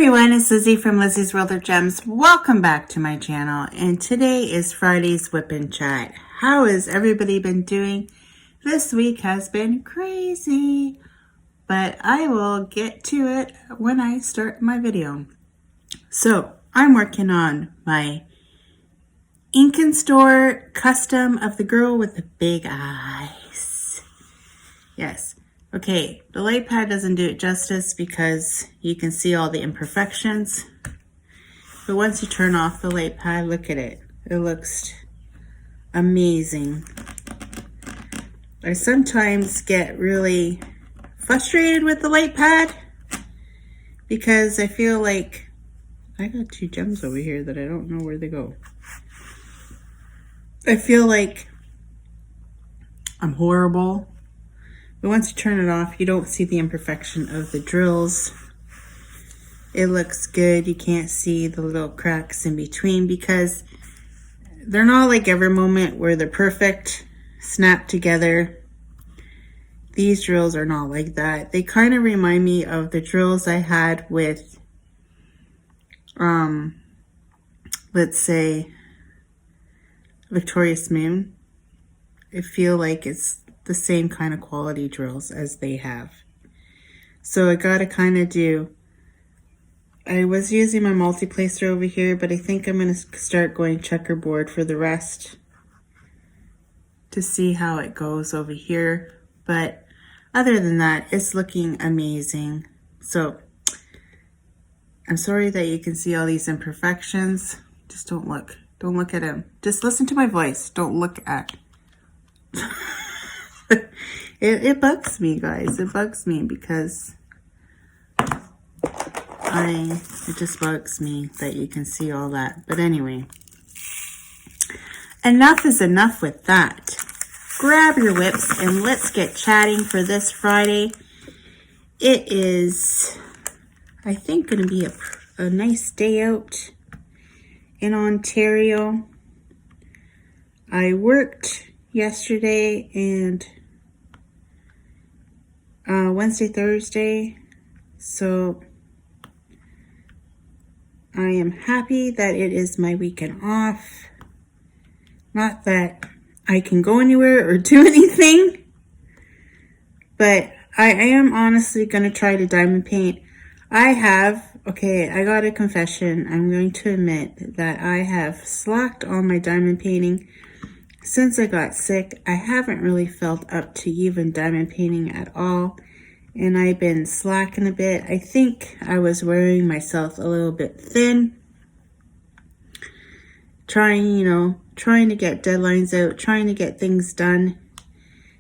everyone, it's Lizzie from Lizzie's World of Gems. Welcome back to my channel, and today is Friday's WIP&Chat. How has everybody been doing? This week has been crazy, but I will get to it when I start my video. So, I'm working on my Ink and Store custom of the girl with the big eyes. Yes. Okay, the light pad doesn't do it justice because you can see all the imperfections. But once you turn off the light pad, look at it. It looks amazing. I sometimes get really frustrated with the light pad because I feel like I got two gems over here that I don't know where they go. I feel like I'm horrible. But once you turn it off, you don't see the imperfection of the drills. It looks good. You can't see the little cracks in between because they're not like Every Moment where they're perfect, snap together. These drills are not like that. They kind of remind me of the drills I had with, let's say, Victorious Moon. I feel like it's the same kind of quality drills as they have. So I gotta kind of do, I was using my multi-placer over here, but I think I'm gonna start going checkerboard for the rest to see how it goes over here. But other than that, it's looking amazing. So I'm sorry that you can see all these imperfections. Just don't look at them. Just listen to my voice. Don't look at it bugs me, guys. It bugs me because it just bugs me that you can see all that. But anyway, enough is enough with that. Grab your whips and let's get chatting for this Friday. It is, I think, going to be a nice day out in Ontario. I worked yesterday and Wednesday, Thursday, so I am happy that it is my weekend off. Not that I can go anywhere or do anything, but I am honestly going to try to diamond paint. I got a confession. I'm going to admit that I have slacked on my diamond painting. Since I got sick, I haven't really felt up to even diamond painting at all, and I've been slacking a bit. I think I was wearing myself a little bit thin, trying to get deadlines out, trying to get things done,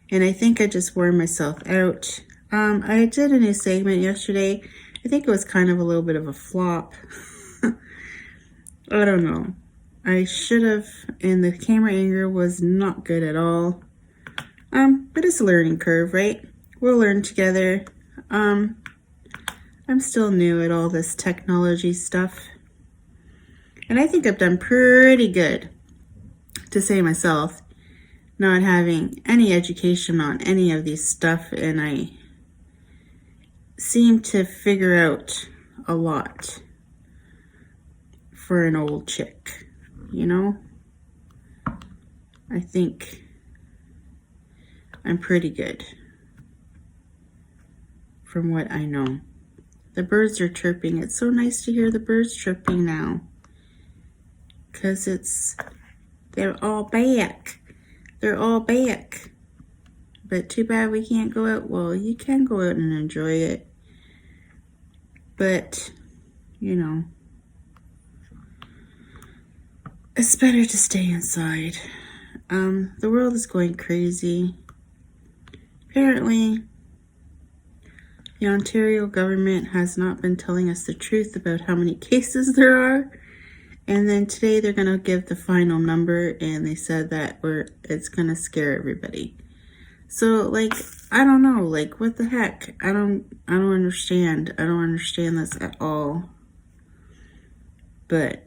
and I think I just wore myself out. I did a new segment yesterday. I think it was kind of a little bit of a flop. I don't know. I should have, and the camera angle was not good at all. But it's a learning curve, right? We'll learn together. I'm still new at all this technology stuff. And I think I've done pretty good, to say myself, not having any education on any of these stuff, and I seem to figure out a lot for an old chick. You know, I think I'm pretty good from what I know. The birds are chirping. It's so nice to hear the birds chirping now because they're all back. They're all back. But too bad we can't go out. Well, you can go out and enjoy it. But, you know, it's better to stay inside. The world is going crazy. Apparently, the Ontario government has not been telling us the truth about how many cases there are. And then today they're going to give the final number, and they said that it's going to scare everybody. So, like, I don't know, like, what the heck? I don't understand. I don't understand this at all. But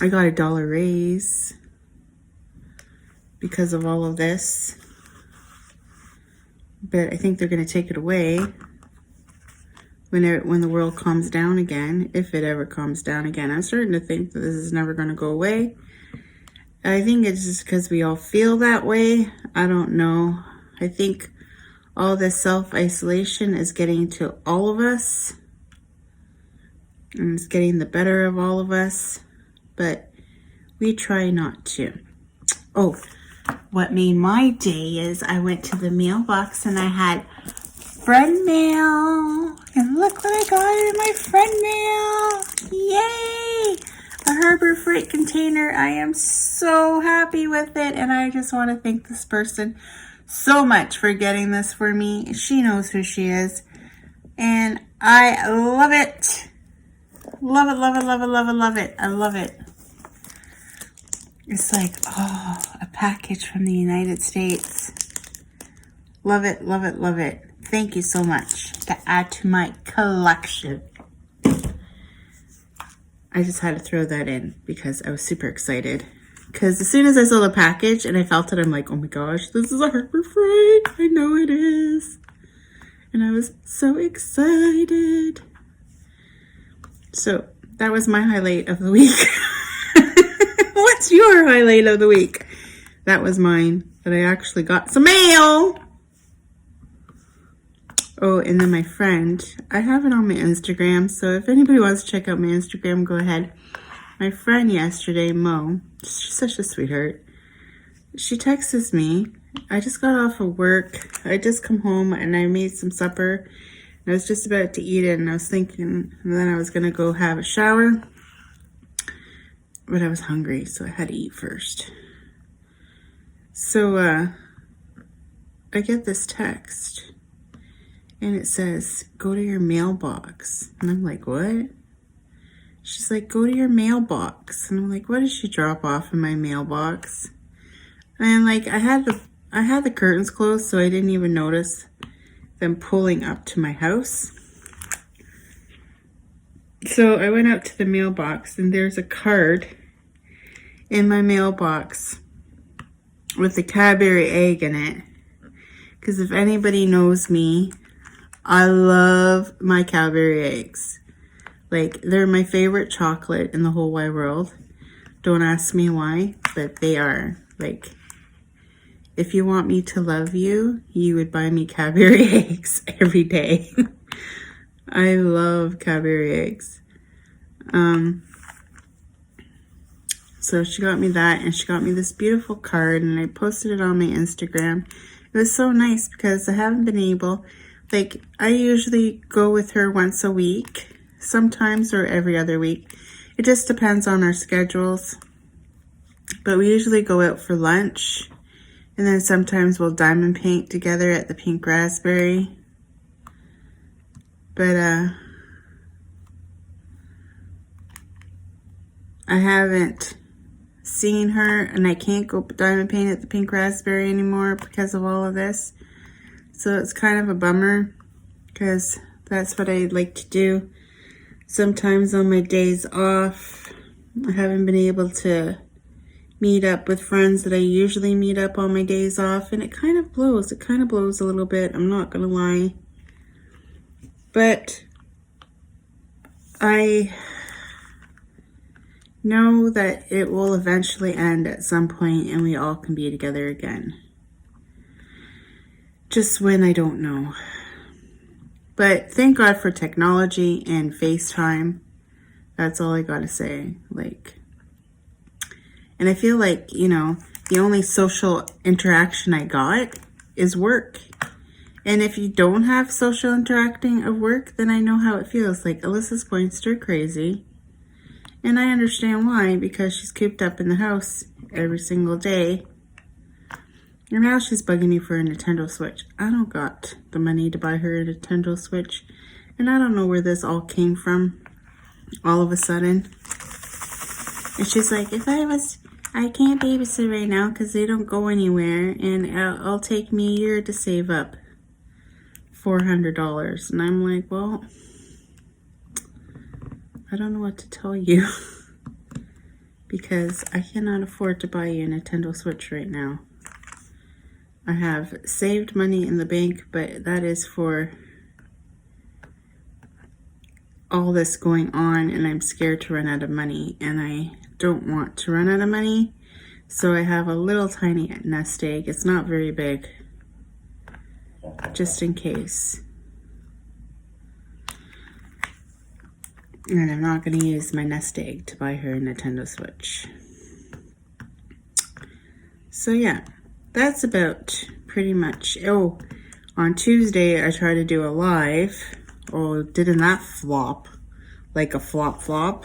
I got a $1 raise because of all of this. But I think they're going to take it away. when the world calms down again, if it ever calms down again. I'm starting to think that this is never going to go away. I think it's just because we all feel that way. I don't know. I think all this self-isolation is getting to all of us. And it's getting the better of all of us. But we try not to. Oh, what made my day is I went to the mailbox and I had friend mail. And look what I got in my friend mail. Yay! A Harbor Freight container. I am so happy with it. And I just want to thank this person so much for getting this for me. She knows who she is. And I love it. Love it, love it, love it, love it, love it. I love it. It's like, oh, a package from the United States. Love it, love it, love it. Thank you so much to add to my collection. I just had to throw that in because I was super excited. Because as soon as I saw the package and I felt it, I'm like, oh my gosh, this is a Harbor Freight. I know it is. And I was so excited. So that was my highlight of the week. What's your highlight of the week? That was mine. That I actually got some mail. Oh, and then my friend, I have it on my Instagram, so if anybody wants to check out my Instagram, go ahead. My friend yesterday, Mo, she's such a sweetheart. She texts me. I just got off of work. I just come home and I made some supper. I was just about to eat it and I was thinking then I was going to go have a shower. But I was hungry, so I had to eat first. So, I get this text. And it says, go to your mailbox. And I'm like, what? She's like, go to your mailbox. And I'm like, what did she drop off in my mailbox? And like, I had the curtains closed, so I didn't even notice them pulling up to my house. So I went out to the mailbox, and there's a card in my mailbox with a Cadbury egg in it. Because if anybody knows me, I love my Cadbury eggs. Like, they're my favorite chocolate in the whole wide world. Don't ask me why, but they are. Like, if you want me to love you, you would buy me Cadbury eggs every day. I love Cadbury eggs. So she got me that, and she got me this beautiful card, and I posted it on my Instagram. It was so nice because I haven't been able, like, I usually go with her once a week, sometimes, or every other week. It just depends on our schedules. But we usually go out for lunch, and then sometimes we'll diamond paint together at the Pink Raspberry. But, I haven't seen her, and I can't go diamond paint at the Pink Raspberry anymore because of all of this. So it's kind of a bummer because that's what I like to do. Sometimes on my days off, I haven't been able to meet up with friends that I usually meet up on my days off, and it kind of blows. It kind of blows a little bit, I'm not gonna lie. But I know that it will eventually end at some point and we all can be together again. Just when, I don't know. But thank God for technology and FaceTime. That's all I gotta say. Like, and I feel like, you know, the only social interaction I got is work. And if you don't have social interacting of work, then I know how it feels. Like, Alyssa's going stir crazy. And I understand why, because she's cooped up in the house every single day. And now she's bugging me for a Nintendo Switch. I don't got the money to buy her a Nintendo Switch. And I don't know where this all came from all of a sudden. And she's like, I can't babysit right now because they don't go anywhere. And it'll take me a year to save up $400. And I'm like, well, I don't know what to tell you because I cannot afford to buy you a Nintendo Switch right now. I have saved money in the bank, but that is for all this going on, and I'm scared to run out of money, and I don't want to run out of money. So I have a little tiny nest egg. It's not very big, just in case. And I'm not going to use my nest egg to buy her a Nintendo Switch. So yeah, that's about pretty much. Oh, on Tuesday I tried to do a live. Oh, didn't that flop? Like a flop?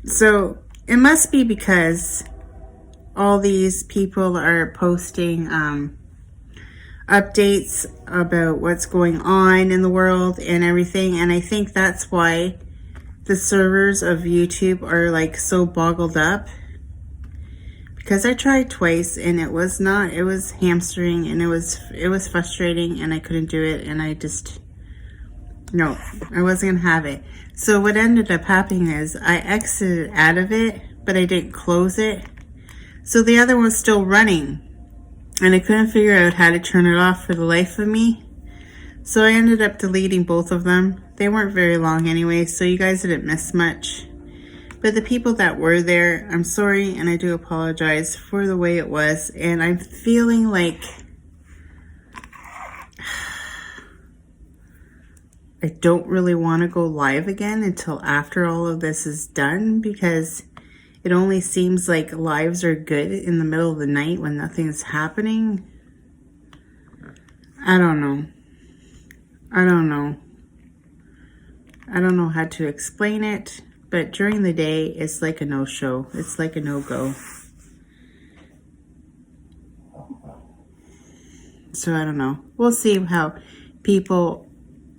So it must be because all these people are posting updates about what's going on in the world and everything, and I think that's why the servers of YouTube are like so boggled up, because I tried twice and it was hamstering, and it was frustrating, and I couldn't do it, and I wasn't gonna have it. So what ended up happening is I exited out of it, but I didn't close it, so the other one was still running. And I couldn't figure out how to turn it off for the life of me. So I ended up deleting both of them. They weren't very long anyway, so you guys didn't miss much. But the people that were there, I'm sorry, and I do apologize for the way it was. And I'm feeling like I don't really want to go live again until after all of this is done, because it only seems like lives are good in the middle of the night when nothing's happening. I don't know. I don't know how to explain it, but during the day, it's like a no-show. It's like a no-go. So I don't know. We'll see how people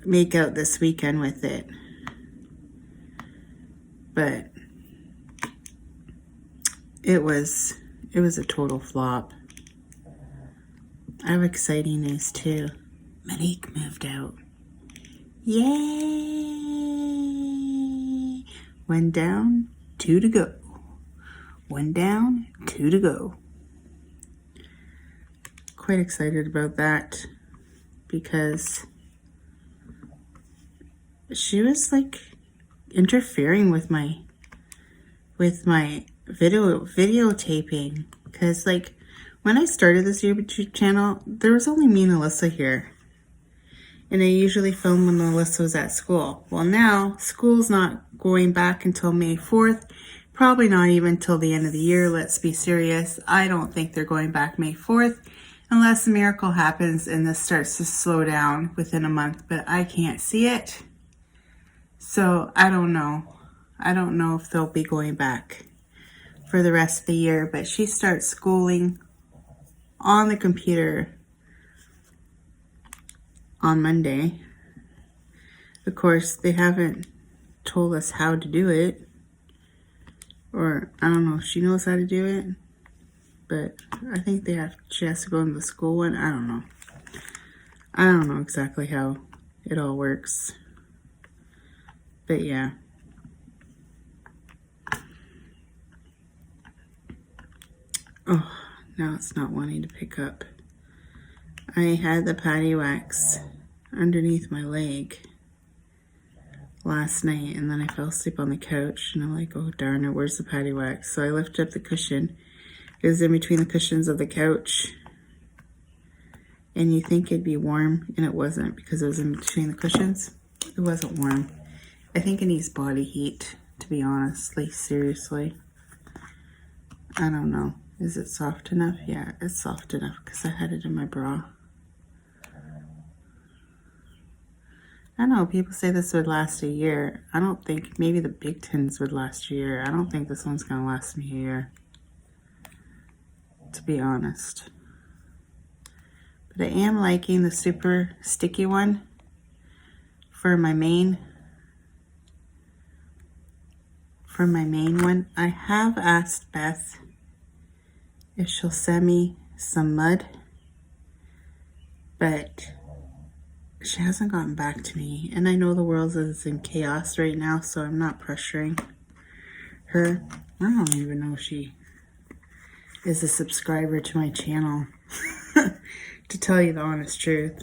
make out this weekend with it. But it was a total flop. I have exciting news too. Monique moved out. Yay! 1 down, 2 to go. 1 down, 2 to go. Quite excited about that, because she was like interfering with my videotaping, because like when I started this YouTube channel, there was only me and Alyssa here, and I usually film when Alyssa was at school. Well, now school's not going back until May 4th, probably not even till the end of the year. Let's be serious. I don't think they're going back May 4th unless a miracle happens and this starts to slow down within a month, but I can't see it. So I don't know if they'll be going back for the rest of the year, but she starts schooling on the computer on Monday. Of course, they haven't told us how to do it, or I don't know if she knows how to do it, but I think she has to go into the school one. I don't know exactly how it all works, but yeah. Oh, now it's not wanting to pick up. I had the patty wax underneath my leg last night, and then I fell asleep on the couch, and I'm like, oh darn it, where's the patty wax? So I lifted up the cushion. It was in between the cushions of the couch, and you think it'd be warm, and it wasn't, because it was in between the cushions. It wasn't warm. I think it needs body heat, to be honest, like seriously. I don't know. Is it soft enough? Yeah, it's soft enough, because I had it in my bra. I know people say this would last a year. I don't think, maybe the big tins would last a year. I don't think this one's going to last me a year, to be honest. But I am liking the super sticky one for my main one. I have asked Beth if she'll send me some mud, but she hasn't gotten back to me, and I know the world is in chaos right now, so I'm not pressuring her. I don't even know if she is a subscriber to my channel, to tell you the honest truth.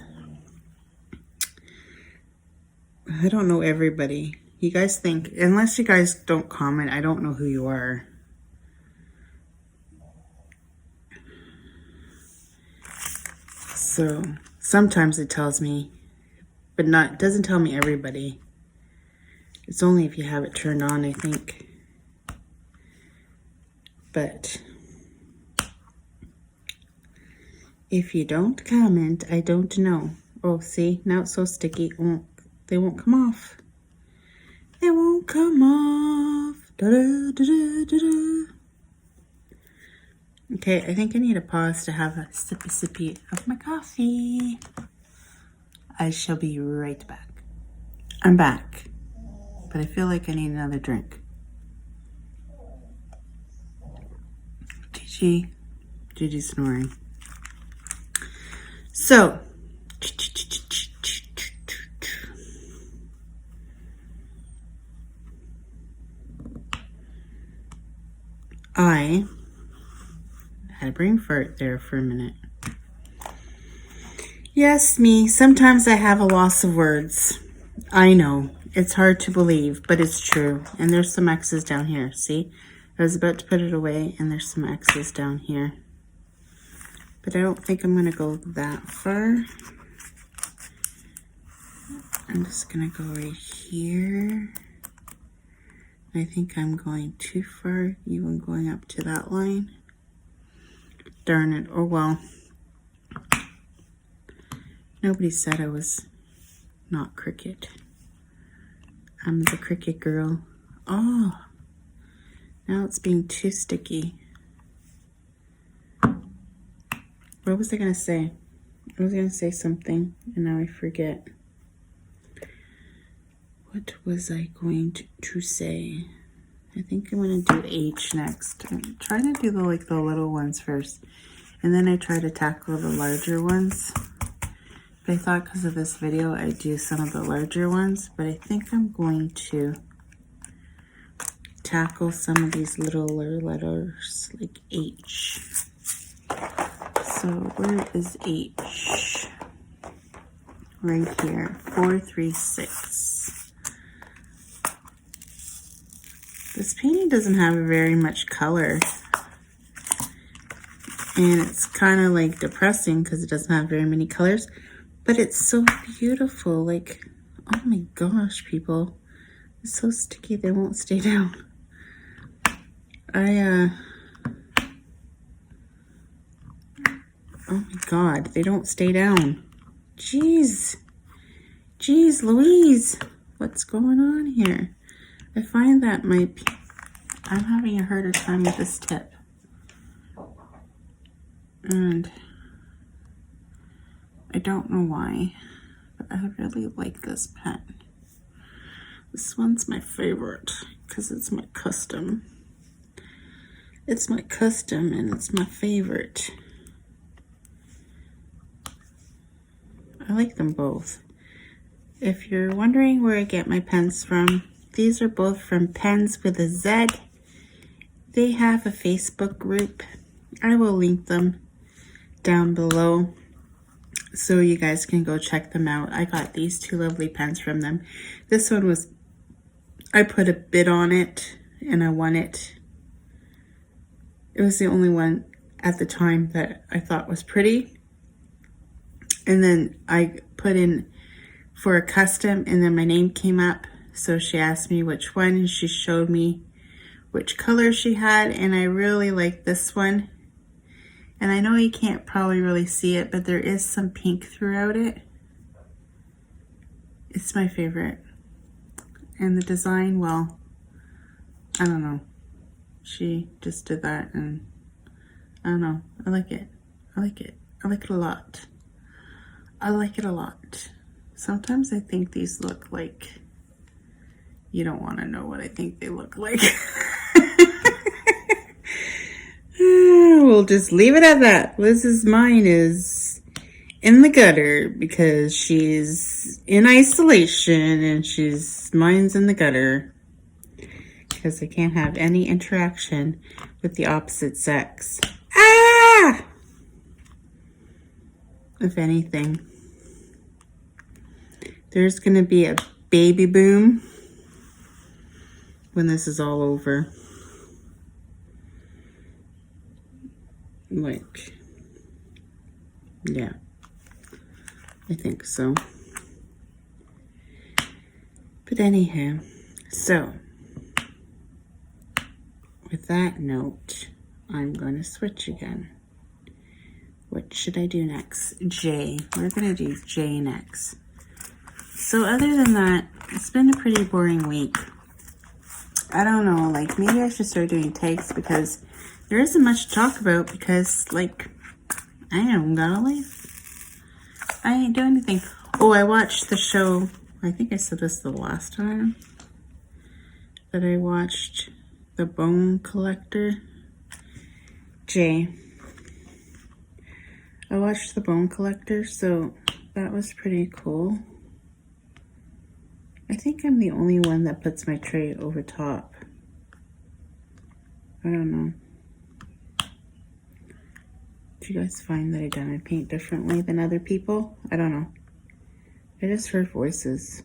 I don't know everybody. You guys think, unless you guys don't comment, I don't know who you are. So sometimes it tells me, but doesn't tell me everybody. It's only if you have it turned on, I think. But if you don't comment, I don't know. Oh, see, now it's so sticky. They won't come off. They won't come off. Da-da-da-da-da-da. Okay, I think I need a pause to have a sippy of my coffee. I shall be right back. I'm back, but I feel like I need another drink. Gigi's snoring. So, I had a brain fart there for a minute. Yes, me. Sometimes I have a loss of words. I know. It's hard to believe, but it's true. And there's some X's down here. See? I was about to put it away, and there's some X's down here. But I don't think I'm going to go that far. I'm just going to go right here. I think I'm going too far, even going up to that line. Darn it. Oh, well. Nobody said I was not cricket. I'm the cricket girl. Oh, now it's being too sticky. What was I going to say? I was going to say something, and now I forget. What was I going to say? I think I'm going to do H next. I'm trying to do the little ones first, and then I try to tackle the larger ones. But I thought because of this video, I'd do some of the larger ones, but I think I'm going to tackle some of these littler letters, like H. So where is H? Right here, 436. This painting doesn't have very much color, and it's kind of like depressing because it doesn't have very many colors, but it's so beautiful. Like, oh my gosh, people, it's so sticky they won't stay down. Oh my God, they don't stay down. Jeez Louise, what's going on here? I find that I'm having a harder time with this tip. And I don't know why, but I really like this pen. This one's my favorite because it's my custom. It's my custom and it's my favorite. I like them both. If you're wondering where I get my pens from, these are both from Pens with a Z. They have a Facebook group. I will link them down below so you guys can go check them out. I got these two lovely pens from them. This one was, I put a bid on it and I won it. It was the only one at the time that I thought was pretty. And then I put in for a custom, and then my name came up. So she asked me which one, and she showed me which color she had, and I really like this one. And I know you can't probably really see it, but there is some pink throughout it. It's my favorite. And the design, well, I don't know. She just did that, and I don't know. I like it. I like it. I like it a lot. I like it a lot. Sometimes I think these look like, you don't want to know what I think they look like. We'll just leave it at that. Liz's mind is in the gutter because she's in isolation and mine's in the gutter because I can't have any interaction with the opposite sex. Ah! If anything, there's going to be a baby boom when this is all over. Like, yeah, I think so. But anyhow, so with that note, I'm going to switch again. What should I do next? J. We're going to do J next. So other than that, it's been a pretty boring week. I don't know, like maybe I should start doing takes because there isn't much to talk about because like I haven't got a life. I ain't doing anything. Oh, I watched the show. I think I said this the last time that I watched The Bone Collector. J. I watched The Bone Collector, so that was pretty cool. I think I'm the only one that puts my tray over top. I don't know. Do you guys find that I dye my paint differently than other people? I don't know. I just heard voices.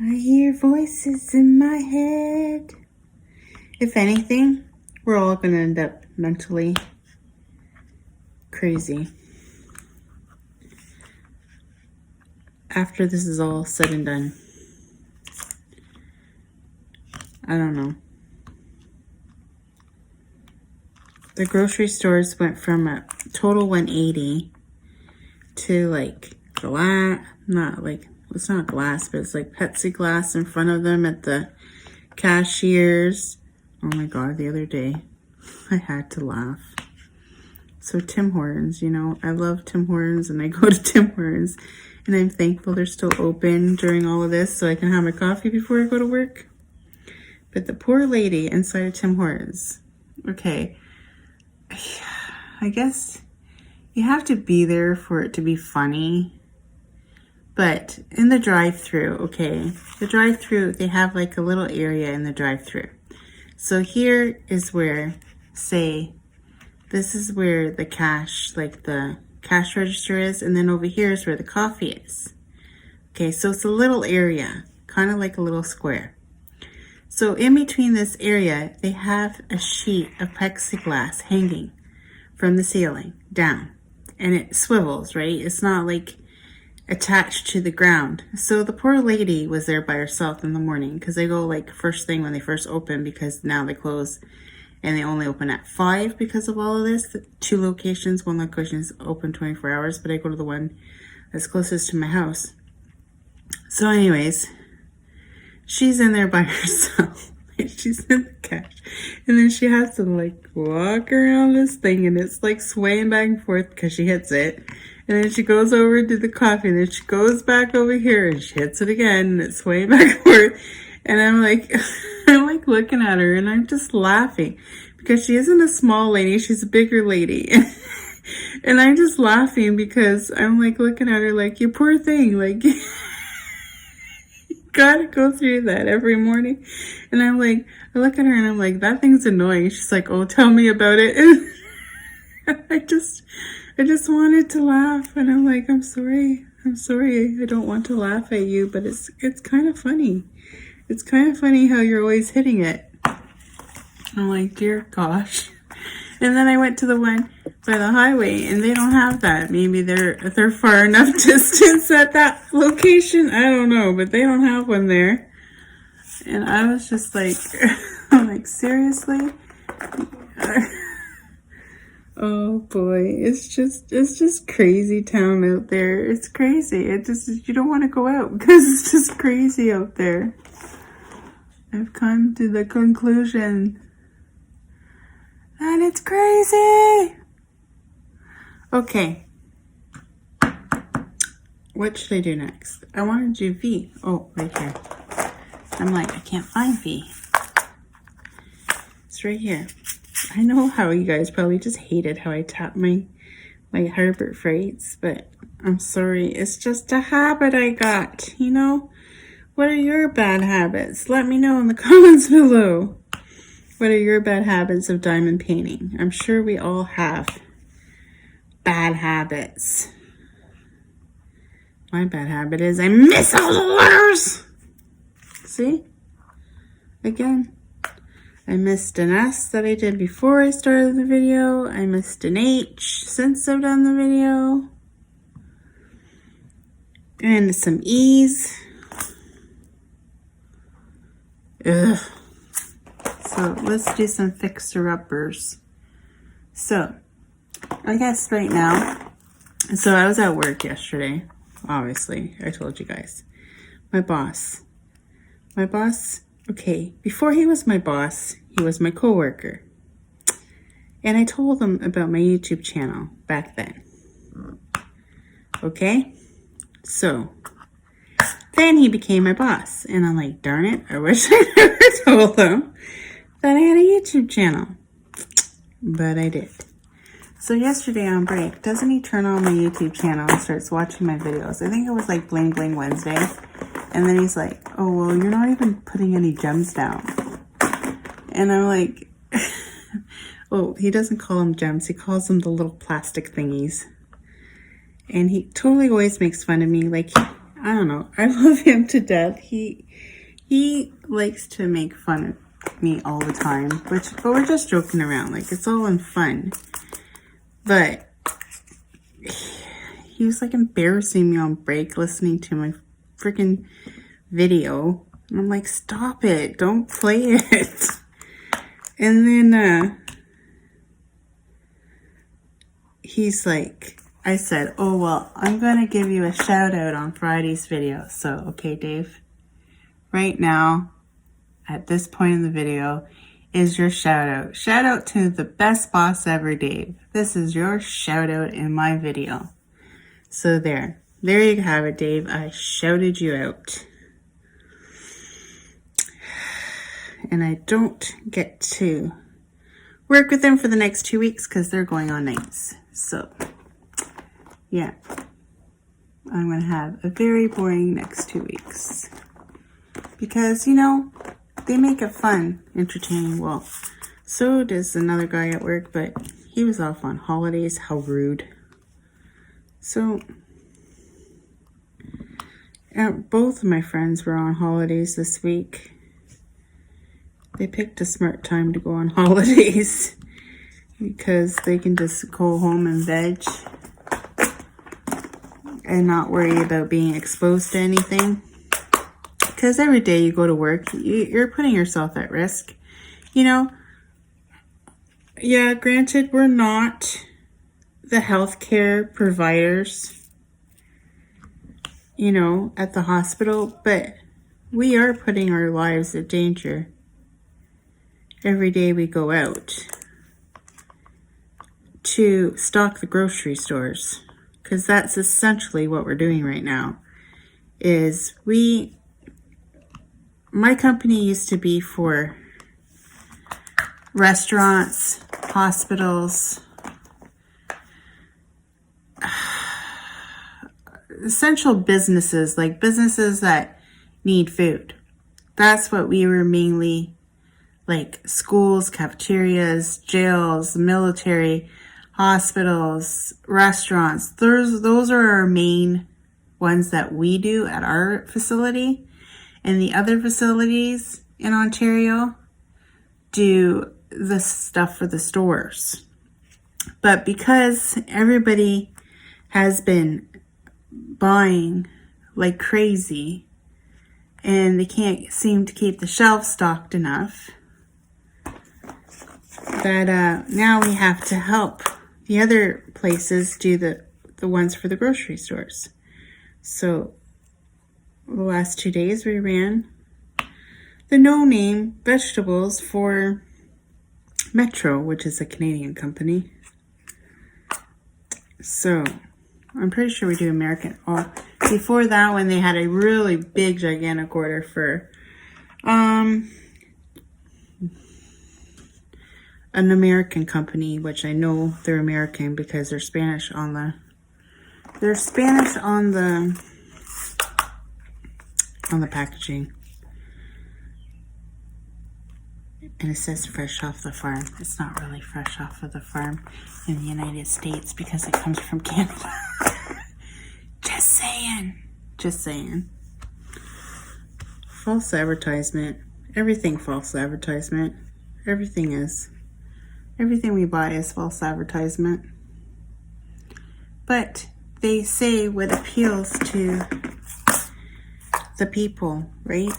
I hear voices in my head. If anything, we're all going to end up mentally crazy after this is all said and done. I don't know. The grocery stores went from a total 180 to like glass, not like, it's not glass, but it's like Pepsi glass in front of them at the cashiers. Oh my God, the other day I had to laugh. So Tim Hortons, you know, I love Tim Hortons and I go to Tim Hortons and I'm thankful they're still open during all of this so I can have my coffee before I go to work. But the poor lady inside of Tim Hortons, okay, I guess you have to be there for it to be funny. But in the drive-thru, okay, the drive-thru, they have like a little area in the drive-thru. So here is where, say, this is where the cash, like the cash register is, and then over here is where the coffee is. Okay, so it's a little area, kind of like a little square. So in between this area, they have a sheet of plexiglass hanging from the ceiling down. And it swivels, right? It's not like attached to the ground. So the poor lady was there by herself in the morning because they go like first thing when they first open because now they close and they only open at 5 because of all of this. The 2 locations, 1 location is open 24 hours, but I go to the one that's closest to my house. So anyways, she's in there by herself. She's in the cash. And then she has to like walk around this thing and it's like swaying back and forth because she hits it. And then she goes over to the coffee and then she goes back over here and she hits it again and it's swaying back and forth. And I'm like, I'm like looking at her and I'm just laughing because she isn't a small lady. She's a bigger lady. And I'm just laughing because I'm like looking at her like, you poor thing. Like, you gotta go through that every morning. And I'm like, I look at her and I'm like, that thing's annoying. She's like, oh, tell me about it. And I just wanted to laugh. And I'm like, I'm sorry. I don't want to laugh at you, but it's kind of funny. It's kind of funny how you're always hitting it. I'm like, dear gosh. And then I went to the one by the highway and they don't have that. Maybe they're far enough distance at that location. I don't know, but they don't have one there. And I was just like, I'm like, seriously? Oh boy, it's just crazy town out there. It's crazy. You don't want to go out because it's just crazy out there. I've come to the conclusion that it's crazy. Okay. What should I do next? I want to do V. Oh, right here. I'm like, I can't find V. It's right here. I know how you guys probably just hated how I tap my Harbor Freights, but I'm sorry. It's just a habit I got, you know? What are your bad habits? Let me know in the comments below. What are your bad habits of diamond painting? I'm sure we all have bad habits. My bad habit is I miss all the letters. See? Again. I missed an S that I did before I started the video. I missed an H since I've done the video. And some E's. Ugh. So let's do some fixer-uppers. So, I guess right now, so I was at work yesterday, obviously, I told you guys. My boss, okay, before he was my boss, he was my coworker. And I told him about my YouTube channel back then. Okay? So, then he became my boss. And I'm like, darn it, I wish I never told him that I had a YouTube channel. But I did. So yesterday on break, doesn't he turn on my YouTube channel and starts watching my videos? I think it was like Bling Bling Wednesday. And then he's like, oh, well, you're not even putting any gems down. And I'm like, oh, he doesn't call them gems. He calls them the little plastic thingies. And he totally always makes fun of me. Like, I don't know. I love him to death. He likes to make fun of me all the time. But we're just joking around. Like, it's all in fun. But he was like embarrassing me on break listening to my freaking video. And I'm like, stop it. Don't play it. And then he's like, I said, oh, well, I'm going to give you a shout out on Friday's video. So, okay, Dave, right now, at this point in the video, is your shout out. Shout out to the best boss ever, Dave. This is your shout out in my video. So there you have it, Dave. I shouted you out. And I don't get to work with them for the next 2 weeks because they're going on nights. So, yeah. I'm going to have a very boring next 2 weeks. Because, you know, they make it fun, entertaining. Well, so does another guy at work, but he was off on holidays. How rude. So, both of my friends were on holidays this week. They picked a smart time to go on holidays because they can just go home and veg and not worry about being exposed to anything. Because every day you go to work, you're putting yourself at risk. You know, yeah, granted, we're not the healthcare providers, you know, at the hospital, but we are putting our lives in danger every day we go out to stock the grocery stores. Because that's essentially what we're doing right now. Is my company used to be for restaurants, hospitals, essential businesses, like businesses that need food. That's what we were mainly, like schools, cafeterias, jails, military, hospitals, restaurants. Those are our main ones that we do at our facility. And the other facilities in Ontario do the stuff for the stores. But because everybody has been buying like crazy and they can't seem to keep the shelves stocked enough, that now we have to help the other places do the ones for the grocery stores. So the last 2 days we ran the no-name vegetables for Metro, which is a Canadian company. So I'm pretty sure we do American. Oh, before that one they had a really big gigantic order for an American company, which I know they're American because they're Spanish on the packaging. And it says fresh off the farm. It's not really fresh off of the farm in the United States because it comes from Canada. Just saying. saying. Just saying. False advertisement. Everything false advertisement. Everything is. Everything we buy is false advertisement. But they say what appeals to the people, right?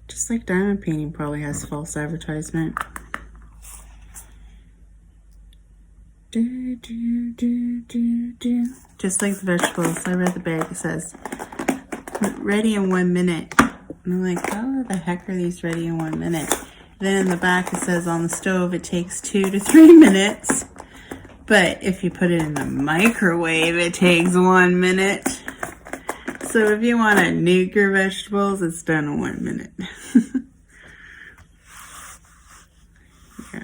Just like diamond painting probably has false advertisement. Just like the vegetables. I read the bag. It says, ready in 1 minute. And I'm like, how the heck are these ready in 1 minute? Then in the back it says on the stove it takes 2 to 3 minutes. But if you put it in the microwave, it takes 1 minute. So if you want to nuke your vegetables, it's done in 1 minute. Yeah,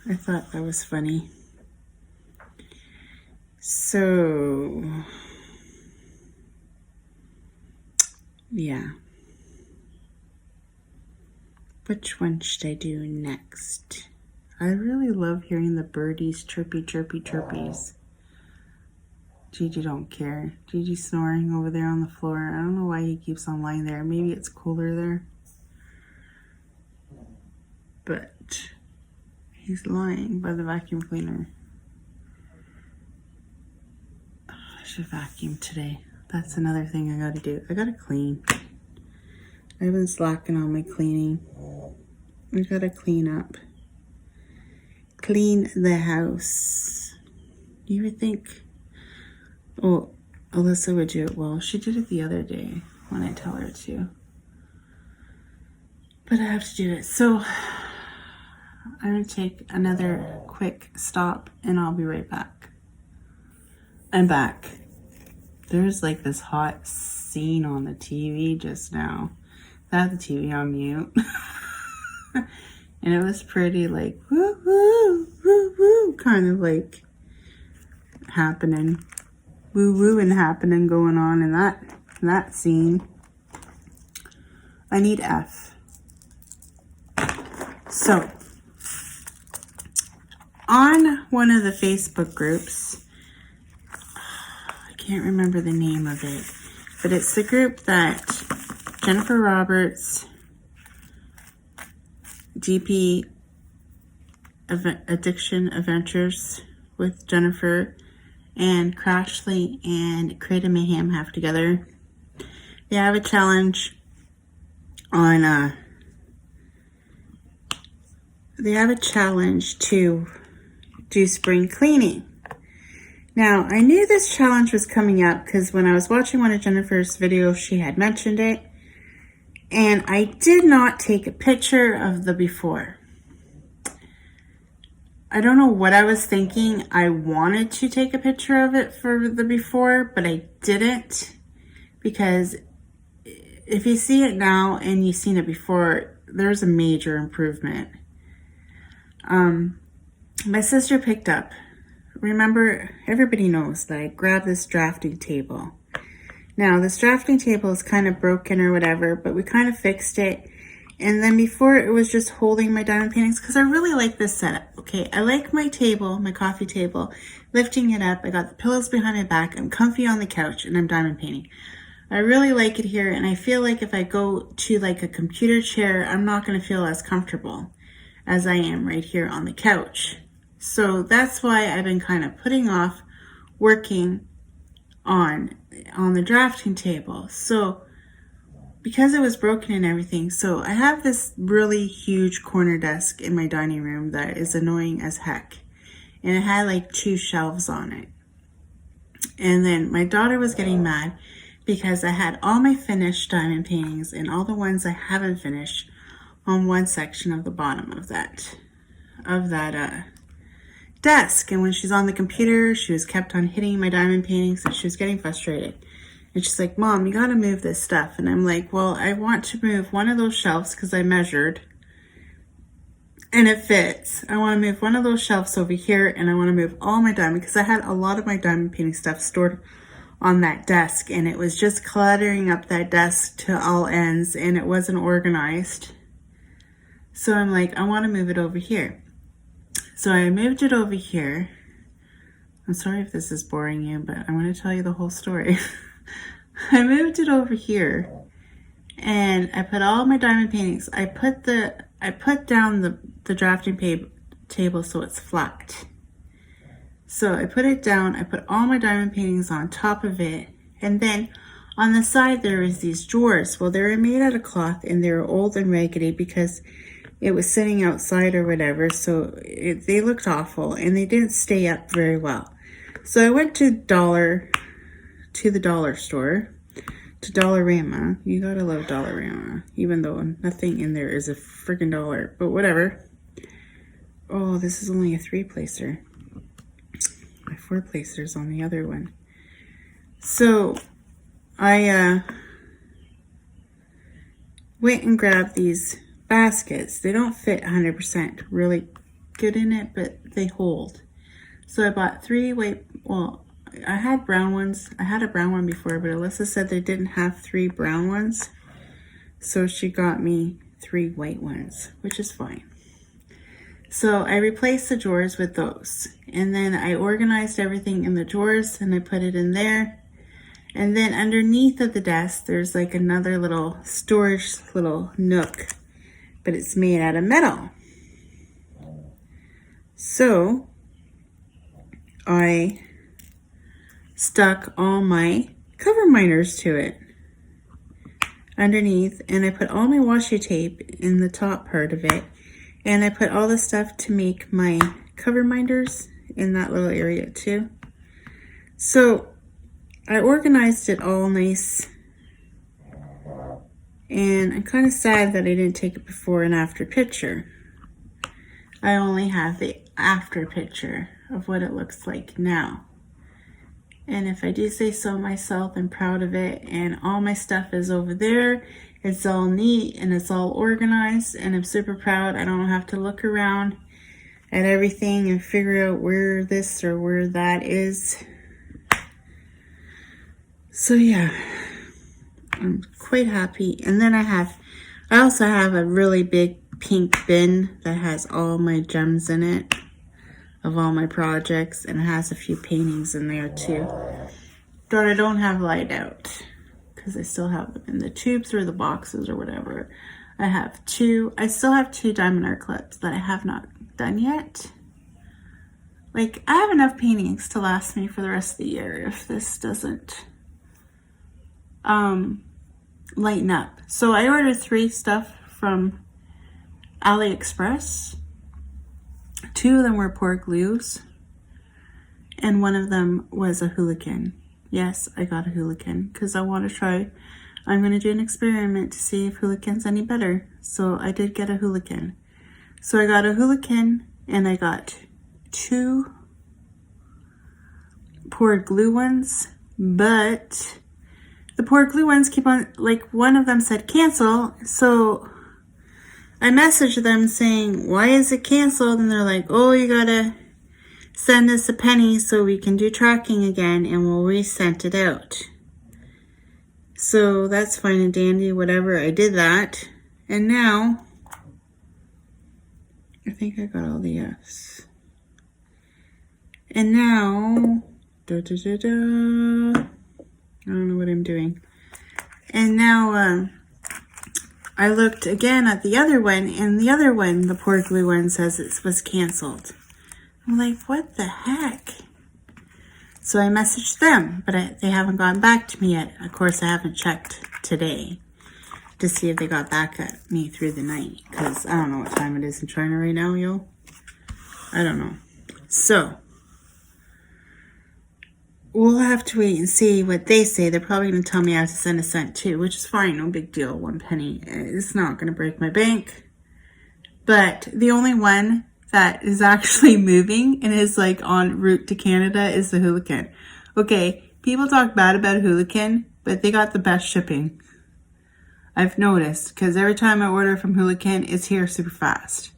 I thought that was funny. So, yeah. Which one should I do next? I really love hearing the birdies chirpy, chirpy, chirpies. Gigi don't care. Gigi snoring over there on the floor. I don't know why he keeps on lying there. Maybe it's cooler there. But he's lying by the vacuum cleaner. Oh, I should vacuum today. That's another thing I gotta do. I gotta clean. I've been slacking on my cleaning. I gotta clean up. Clean the house. You would think, oh, Alyssa would do it well. She did it the other day when I tell her to. But I have to do it. So I'm going to take another quick stop and I'll be right back. I'm back. There's like this hot scene on the TV just now. I had the TV on mute. And it was pretty like woo woo woo woo kind of like happening. Woo woo and happening going on in that scene. I need F. So on one of the Facebook groups, I can't remember the name of it, but it's the group that Jennifer Roberts, GP Addiction Adventures with Jennifer, and Crashly and Creative Mayhem have together. They have a challenge on they have a challenge to do spring cleaning. Now, I knew this challenge was coming up because when I was watching one of Jennifer's videos, she had mentioned it. And I did not take a picture of the before. I don't know what I was thinking. I wanted to take a picture of it for the before, but I didn't. Because if you see it now and you've seen it before, there's a major improvement. My sister picked up. Remember, everybody knows that I grabbed this drafting table. Now, this drafting table is kind of broken or whatever, but we kind of fixed it. And then before, it was just holding my diamond paintings because I really like this setup, okay? I like my table, my coffee table, lifting it up. I got the pillows behind my back. I'm comfy on the couch, and I'm diamond painting. I really like it here, and I feel like if I go to like a computer chair, I'm not going to feel as comfortable as I am right here on the couch. So that's why I've been kind of putting off working on the drafting table. So because it was broken and everything, so I have this really huge corner desk in my dining room that is annoying as heck. And it had like 2 shelves on it. And then my daughter was getting mad because I had all my finished diamond paintings and all the ones I haven't finished on one section of the bottom of that desk. And when she's on the computer, she was kept on hitting my diamond paintings, and she was getting frustrated. And she's like, Mom, you gotta move this stuff. And I'm like, well, I want to move one of those shelves because I measured and it fits. I want to move one of those shelves over here, and I want to move all my diamond, because I had a lot of my diamond painting stuff stored on that desk, and it was just cluttering up that desk to all ends, and it wasn't organized. So I'm like, I want to move it over here. So I moved it over here, I'm sorry if this is boring you, but I'm going to tell you the whole story. I moved it over here and I put all my diamond paintings. I put down the drafting table so it's flat. So I put it down, I put all my diamond paintings on top of it, and then on the side there was these drawers. Well, they were made out of cloth and they were old and raggedy because it was sitting outside or whatever, so they looked awful and they didn't stay up very well. So I went to the dollar store, to Dollarama. You gotta love Dollarama, even though nothing in there is a freaking dollar, but whatever. Oh, this is only a 3-placer. My 4-placer's on the other one. So I went and grabbed these baskets. They don't fit 100% really good in it, but they hold. So I bought 3 white, well, I had brown ones. I had a brown one before, but Alyssa said they didn't have 3 brown ones. So she got me 3 white ones, which is fine. So I replaced the drawers with those. And then I organized everything in the drawers and I put it in there. And then underneath of the desk, there's like another little storage little nook, but it's made out of metal. So I stuck all my cover minders to it underneath, and I put all my washi tape in the top part of it, and I put all the stuff to make my cover minders in that little area too. So I organized it all nice, and I'm kind of sad that I didn't take a before and after picture. I only have the after picture of what it looks like now. And if I do say so myself, I'm proud of it, and all my stuff is over there. It's all neat and it's all organized, and I'm super proud. I don't have to look around at everything and figure out where this or where that is. So yeah, I'm quite happy. And then I also have a really big pink bin that has all my gems in it of all my projects, and it has a few paintings in there too. But I don't have light out because I still have them in the tubes or the boxes or whatever. I still have 2 diamond art clips that I have not done yet. Like, I have enough paintings to last me for the rest of the year if this doesn't lighten up. So I ordered 3 stuff from AliExpress. 2 of them were pour glues, and one of them was a hooligan. Yes, I got a hooligan because I want to try. I'm going to do an experiment to see if hooligan's any better. So I did get a hooligan. So I got a hooligan, and I got 2 poured glue ones, but the poured glue ones keep on, like, one of them said cancel, so I messaged them saying, why is it canceled? And they're like, oh, you gotta send us a penny so we can do tracking again, and we'll resend it out. So that's fine and dandy, whatever. I did that, and now I think I got all the yes. And now I don't know what I'm doing. And now I looked again at the other one, and the other one, the pour glue one, says it was canceled. I'm like, what the heck? So I messaged them, but they haven't gotten back to me yet. Of course, I haven't checked today to see if they got back at me through the night, because I don't know what time it is in China right now, yo. I don't know. So we'll have to wait and see what they say. They're probably going to tell me I have to send a cent too, which is fine. No big deal. 1 penny. It's not going to break my bank. But the only one that is actually moving and is like en route to Canada is the hooligan. Okay, people talk bad about hooligan, but they got the best shipping. I've noticed, because every time I order from hooligan, it's here super fast.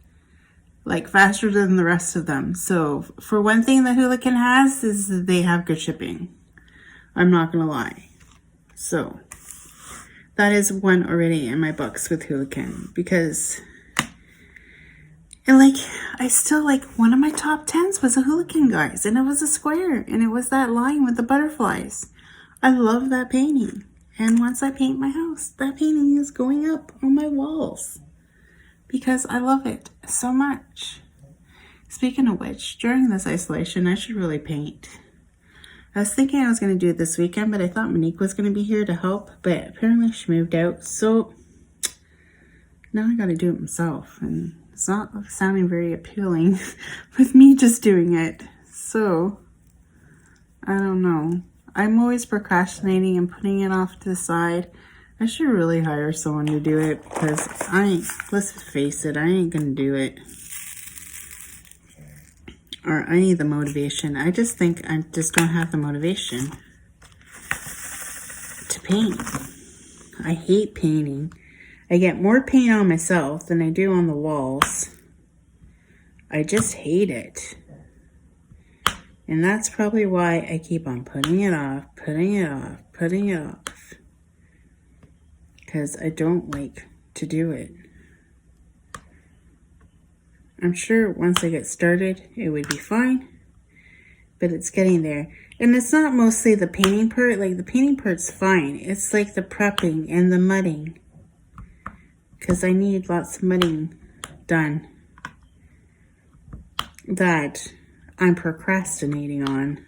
Like, faster than the rest of them. So, for one thing that hooligan has is that they have good shipping. I'm not going to lie. So, that is one already in my books with hooligan. Because And like, I still like, one of my top 10s was a Hooligan, guys, and it was a square, and it was that line with the butterflies. I love that painting. And once I paint my house, that painting is going up on my walls because I love it so much. Speaking of which, during this isolation, I should really paint. I was thinking I was going to do it this weekend, but I thought Monique was going to be here to help, but apparently she moved out, so now I got to do it myself, and it's not sounding very appealing with me just doing it, so I don't know. I'm always procrastinating and putting it off to the side. I should really hire someone to do it because let's face it, I ain't going to do it. Or I need the motivation. I just think I just don't have the motivation to paint. I hate painting. I get more paint on myself than I do on the walls. I just hate it. And that's probably why I keep on putting it off, putting it off, putting it off. Because I don't like to do it. I'm sure once I get started, it would be fine. But it's getting there. And it's not mostly the painting part. Like, the painting part's fine. It's like the prepping and the mudding. Because I need lots of mudding done. That I'm procrastinating on.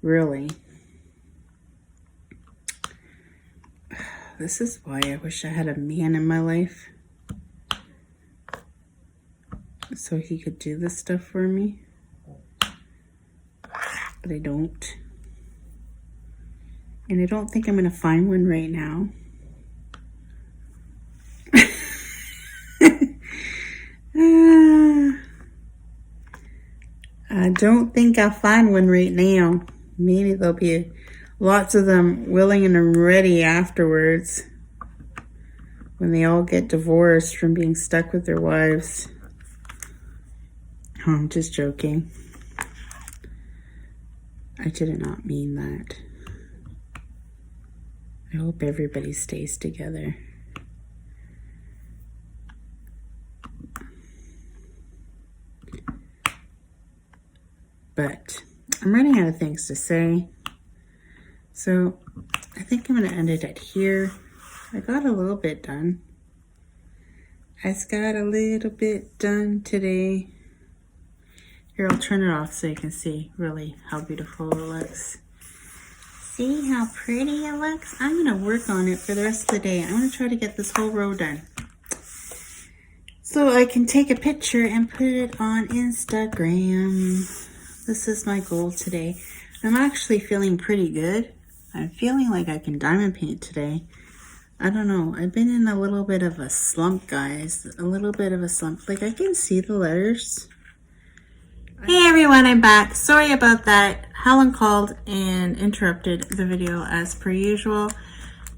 Really. This is why I wish I had a man in my life. So he could do this stuff for me. But I don't. And I don't think I'm going to find one right now. I don't think I'll find one right now. Maybe there'll be lots of them willing and ready afterwards. When they all get divorced from being stuck with their wives. Oh, I'm just joking. I did not mean that. I hope everybody stays together. But I'm running out of things to say. So I think I'm going to end it at here. I got a little bit done. I just got a little bit done today. Here, I'll turn it off so you can see really how beautiful it looks. See how pretty it looks? I'm going to work on it for the rest of the day. I'm going to try to get this whole row done. So I can take a picture and put it on Instagram. This is my goal today. I'm actually feeling pretty good. I'm feeling like I can diamond paint today. I don't know. I've been in a little bit of a slump, guys. A little bit of a slump. Like, I can see the letters. Hey everyone, I'm back. Sorry about that. Helen called and interrupted the video as per usual.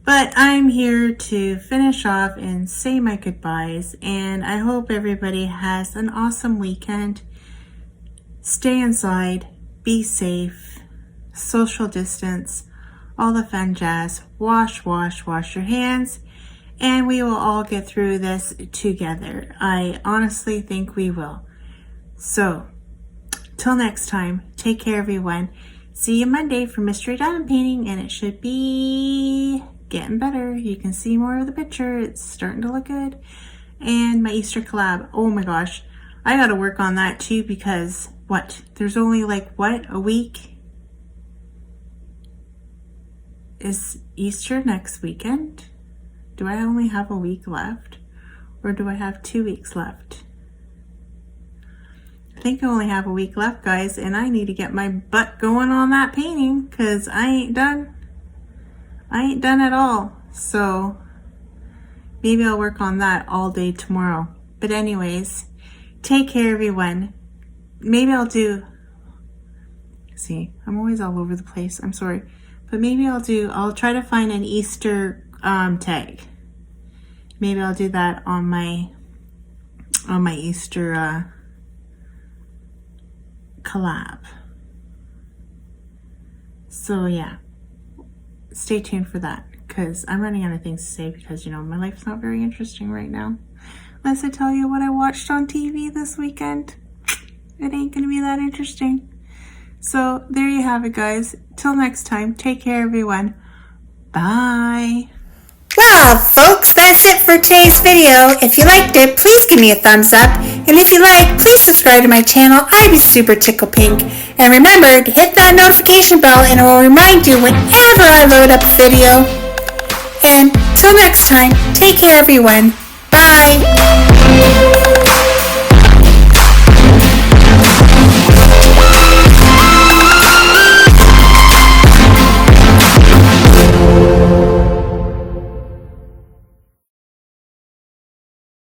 But I'm here to finish off and say my goodbyes. And I hope everybody has an awesome weekend. Stay inside. Be safe. Social distance. All the fun jazz. Wash your hands. And we will all get through this together. I honestly think we will. So, till next time, take care everyone. See you Monday for Mystery Diamond Painting, and it should be getting better. You can see more of the picture. It's starting to look good. And my Easter collab. Oh my gosh. I gotta work on that too because, what? There's only like, what? A week? Is Easter next weekend? Do I only have a week left? Or do I have 2 weeks left? I think I only have a week left, guys, and I need to get my butt going on that painting because I ain't done. I ain't done at all. So maybe I'll work on that all day tomorrow. But anyways, take care, everyone. Maybe I'll do, see, I'm always all over the place. I'm sorry. But maybe I'll try to find an Easter tag. Maybe I'll do that on my Easter collab. So yeah, stay tuned for that because I'm running out of things to say because, you know, my life's not very interesting right now. unless I tell you what I watched on TV this weekend. It ain't gonna be that interesting. So there you have it, guys. Till next time, take care, everyone. Bye. Well, folks, that's it for today's video. If you liked it, please give me a thumbs up. And if you like, please subscribe to my channel. I'd be super tickle pink. And remember to hit that notification bell and it will remind you whenever I load up a video. And till next time, take care, everyone. Bye.